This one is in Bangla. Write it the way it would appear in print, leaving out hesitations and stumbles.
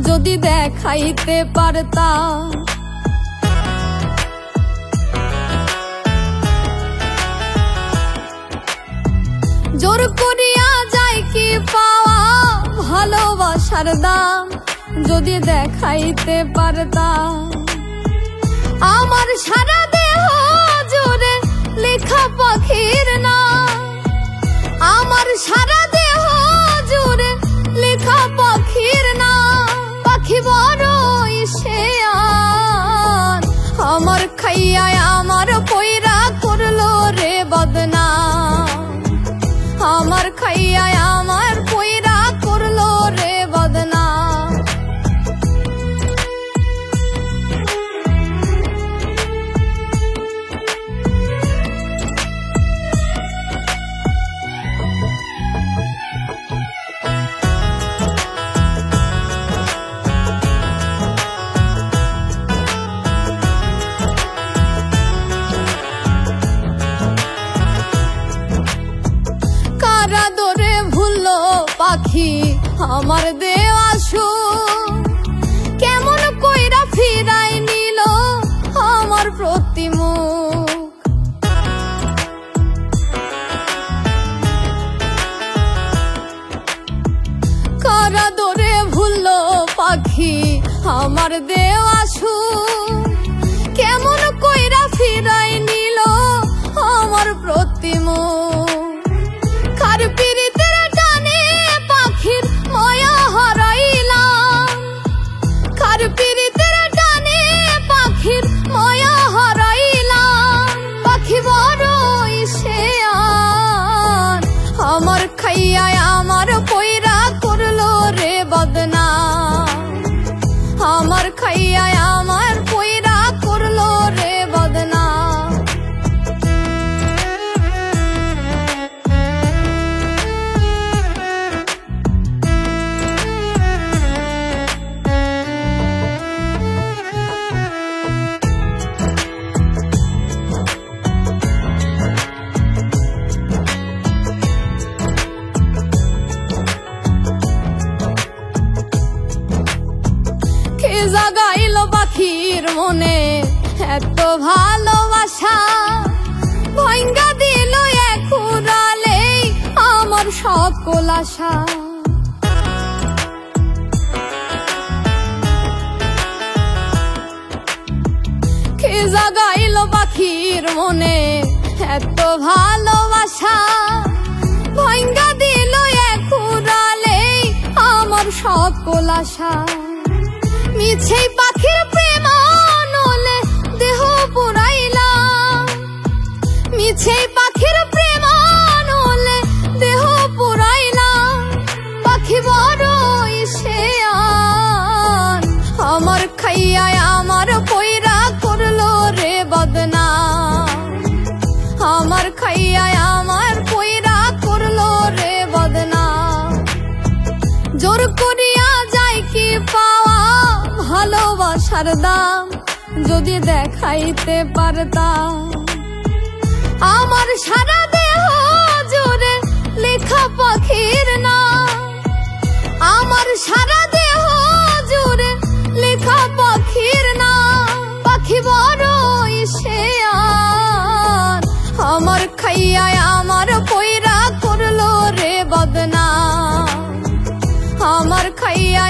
যদি দেখাইতে পারতাম। জোর করিয়া যায় কি পাওয়া ভালোবাসার দাম, যদি দেখাইতে পারতাম। আমার সারা দেহ জুড়ে লেখা পাখির নাম, আমার সারা দেহ জুড়ে লেখা পাখির নাম। পাখি বড়ই শেয়ান, আমার খাইয়া আমার পয়রা করলো রে বদনাম। আমার খাইয়া আমার পয়রা করলো রে বদনাম। কারা দরে ভুললো পাখি আমার দেওয়া সুর, কেমন কইরা ফিরাই নিল আমার প্রতিমুখ। কারা দরে ভুললো পাখি আমার দেওয়া সুর, কেমন কইরা ফিরাই নিল আমার প্রতিমুখ। কার পিরিতের টানে পাখির মায়া হারাইলাম, কার পিরিতের টানে পাখির মায়া হারাইলাম। পাখি বড়ই শেয়ান, আমার খাইয়া আমার পয়রা করলো রে বদনাম। আমার খাইয়া আমার পয়রা করলো রে বদনাম। কে জাগাইলো পাখির মনে এত ভালোবাসা, ভাঙ্গা দিল এক উড়ালে আমার সকল আশা। কে জাগাইলো পাখির মনে এত ভালোবাসা, ভাঙ্গা দিল এক উড়ালে আমার সকল আশা। মিছে পাখির প্রেম নলে দেহ পুরাইলাম, মিছে পাখির প্রেম নলে দেহ পুরাইলাম। পাখি বড়ই শেয়ান, আমার খাইয়া আমার পয়রা করলো রে বদনাম। আমার খাইয়া আমার পয়রা করলো রে বদনাম। জোর করিয়া যায় কি পাওয়া ভালোবাসার দাম, যদি দেখাইতে পারতাম। আমার সারা দেহ জুড়ে লেখা পাখির নাম, আমার সারা দেহ জুড়ে লেখা পাখির নাম। পাখি বড়ই শেয়ান, আমার খাইয়া আমার পয়রা করলো রে বদনাম। আমার খাইয়া